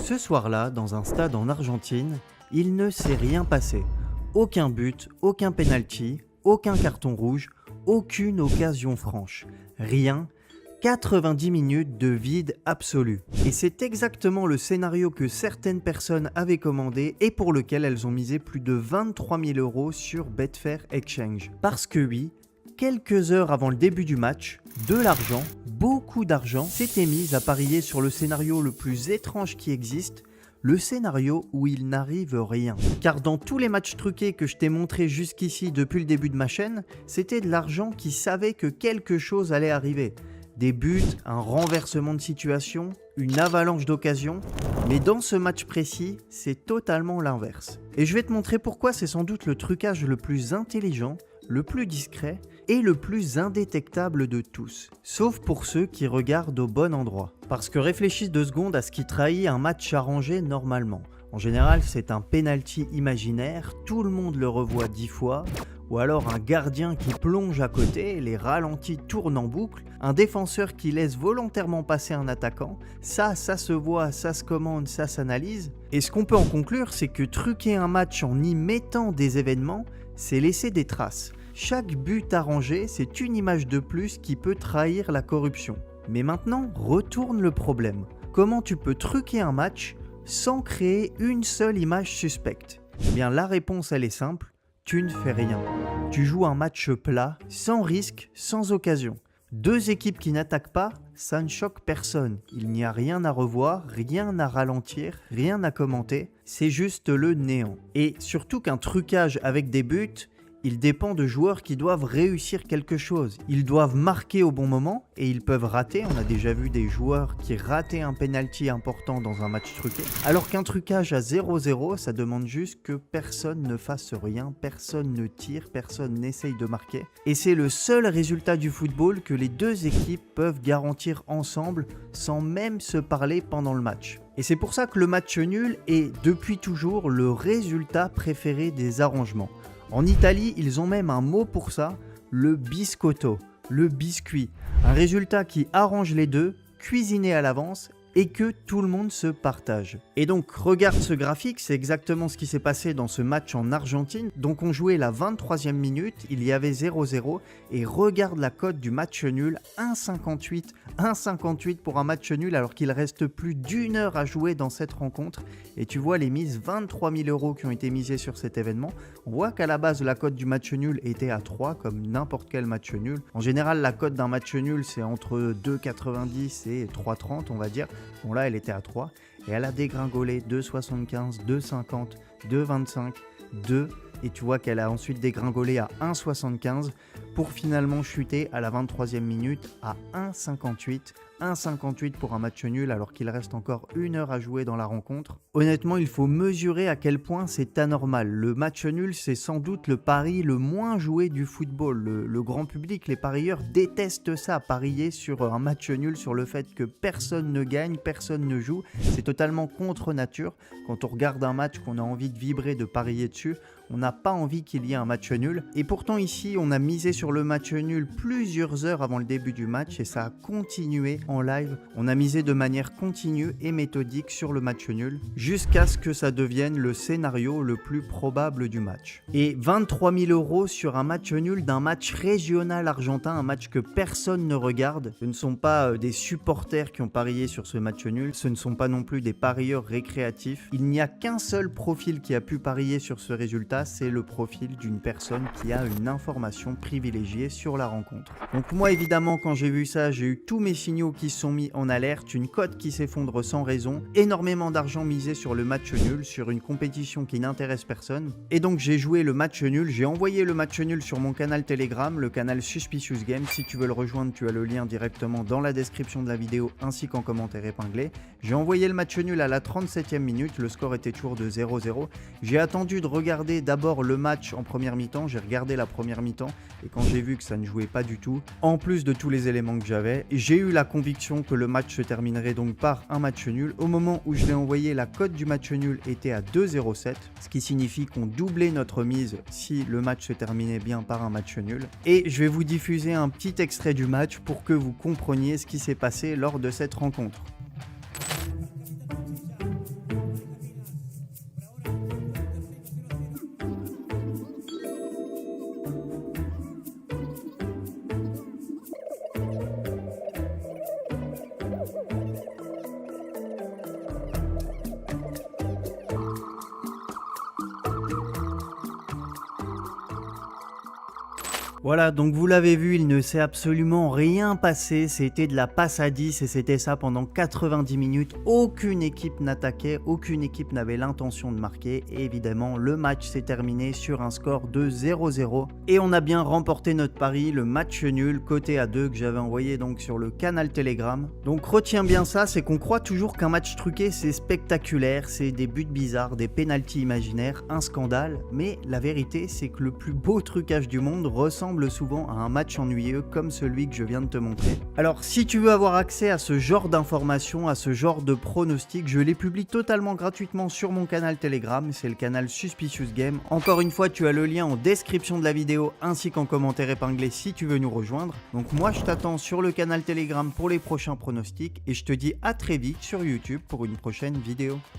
Ce soir-là, dans un stade en Argentine, il ne s'est rien passé. Aucun but, aucun penalty, aucun carton rouge, aucune occasion franche. Rien. 90 minutes de vide absolu. Et c'est exactement le scénario que certaines personnes avaient commandé et pour lequel elles ont misé plus de 23 000 € sur Betfair Exchange. Parce que oui, quelques heures avant le début du match, de l'argent, beaucoup d'argent, s'était mis à parier sur le scénario le plus étrange qui existe, le scénario où il n'arrive rien. Car dans tous les matchs truqués que je t'ai montré jusqu'ici depuis le début de ma chaîne, c'était de l'argent qui savait que quelque chose allait arriver. Des buts, un renversement de situation, une avalanche d'occasions. Mais dans ce match précis, c'est totalement l'inverse. Et je vais te montrer pourquoi c'est sans doute le trucage le plus intelligent, le plus discret et le plus indétectable de tous. Sauf pour ceux qui regardent au bon endroit. Parce que réfléchis 2 secondes à ce qui trahit un match arrangé normalement. En général, c'est un penalty imaginaire, tout le monde le revoit 10 fois, ou alors un gardien qui plonge à côté, les ralentis tournent en boucle, un défenseur qui laisse volontairement passer un attaquant, ça se voit, ça se commande, ça s'analyse. Et ce qu'on peut en conclure, c'est que truquer un match en y mettant des événements, c'est laisser des traces. Chaque but arrangé, c'est une image de plus qui peut trahir la corruption. Mais maintenant, retourne le problème. Comment tu peux truquer un match sans créer une seule image suspecte? Eh bien, la réponse, elle est simple. Tu ne fais rien. Tu joues un match plat, sans risque, sans occasion. 2 équipes qui n'attaquent pas, ça ne choque personne. Il n'y a rien à revoir, rien à ralentir, rien à commenter. C'est juste le néant. Et surtout qu'un trucage avec des buts, il dépend de joueurs qui doivent réussir quelque chose. Ils doivent marquer au bon moment et ils peuvent rater. On a déjà vu des joueurs qui rataient un penalty important dans un match truqué. Alors qu'un trucage à 0-0, ça demande juste que personne ne fasse rien, personne ne tire, personne n'essaye de marquer. Et c'est le seul résultat du football que les 2 équipes peuvent garantir ensemble sans même se parler pendant le match. Et c'est pour ça que le match nul est depuis toujours le résultat préféré des arrangements. En Italie, ils ont même un mot pour ça, le biscotto, le biscuit. Un résultat qui arrange les deux, cuisiné à l'avance et que tout le monde se partage. Et donc, regarde ce graphique, c'est exactement ce qui s'est passé dans ce match en Argentine. Donc, on jouait la 23e minute, il y avait 0-0 et regarde la cote du match nul, 1,58. 1,58 pour un match nul alors qu'il reste plus d'1 heure à jouer dans cette rencontre. Et tu vois les mises, 23 000 € qui ont été misées sur cet événement. On voit qu'à la base, la cote du match nul était à 3 comme n'importe quel match nul. En général, la cote d'un match nul, c'est entre 2,90 et 3,30 on va dire. Bon là, elle était à 3 et elle a dégringolé 2,75, 2,50, 2,25, 2 et tu vois qu'elle a ensuite dégringolé à 1,75 pour finalement chuter à la 23e minute à 1,58. 1,58 pour un match nul alors qu'il reste encore 1 heure à jouer dans la rencontre. Honnêtement, il faut mesurer à quel point c'est anormal. Le match nul, c'est sans doute le pari le moins joué du football. Le grand public, les parieurs détestent ça, parier sur un match nul, sur le fait que personne ne gagne, personne ne joue. C'est totalement contre nature. Quand on regarde un match, qu'on a envie de vibrer, de parier dessus, on n'a pas envie qu'il y ait un match nul. Et pourtant ici, on a misé sur le match nul plusieurs heures avant le début du match et ça a continué en live. On a misé de manière continue et méthodique sur le match nul jusqu'à ce que ça devienne le scénario le plus probable du match. Et 23 000 € sur un match nul d'un match régional argentin, un match que personne ne regarde. Ce ne sont pas des supporters qui ont parié sur ce match nul, ce ne sont pas non plus des parieurs récréatifs. Il n'y a qu'un seul profil qui a pu parier sur ce résultat, c'est le profil d'une personne qui a une information privilégiée sur la rencontre. Donc moi évidemment quand j'ai vu ça, j'ai eu tous mes signaux qui sont mis en alerte, une cote qui s'effondre sans raison, énormément d'argent misé sur le match nul, sur une compétition qui n'intéresse personne. Et donc j'ai joué le match nul, j'ai envoyé le match nul sur mon canal Telegram, le canal Suspicious Game. Si tu veux le rejoindre, tu as le lien directement dans la description de la vidéo ainsi qu'en commentaire épinglé. J'ai envoyé le match nul à la 37e minute, le score était toujours de 0-0. J'ai attendu de regarder d'abord le match en première mi-temps, j'ai regardé la première mi-temps et quand j'ai vu que ça ne jouait pas du tout, en plus de tous les éléments que j'avais, j'ai eu la conviction que le match se terminerait donc par un match nul. Au moment où je l'ai envoyé, la cote du match nul était à 2,07, ce qui signifie qu'on doublait notre mise si le match se terminait bien par un match nul. Et je vais vous diffuser un petit extrait du match pour que vous compreniez ce qui s'est passé lors de cette rencontre. Voilà, donc vous l'avez vu, il ne s'est absolument rien passé, c'était de la passe à 10 et c'était ça pendant 90 minutes. Aucune équipe n'attaquait, aucune équipe n'avait l'intention de marquer et évidemment le match s'est terminé sur un score de 0-0 et on a bien remporté notre pari, le match nul côté à 2 que j'avais envoyé donc sur le canal Telegram. Donc retiens bien ça, c'est qu'on croit toujours qu'un match truqué c'est spectaculaire, c'est des buts bizarres, des pénaltys imaginaires, un scandale, mais la vérité c'est que le plus beau trucage du monde ressemble souvent à un match ennuyeux comme celui que je viens de te montrer. Alors si tu veux avoir accès à ce genre d'informations, à ce genre de pronostics, je les publie totalement gratuitement sur mon canal Telegram, c'est le canal Suspicious Game. Encore une fois, tu as le lien en description de la vidéo ainsi qu'en commentaire épinglé si tu veux nous rejoindre. Donc moi je t'attends sur le canal Telegram pour les prochains pronostics et je te dis à très vite sur YouTube pour une prochaine vidéo.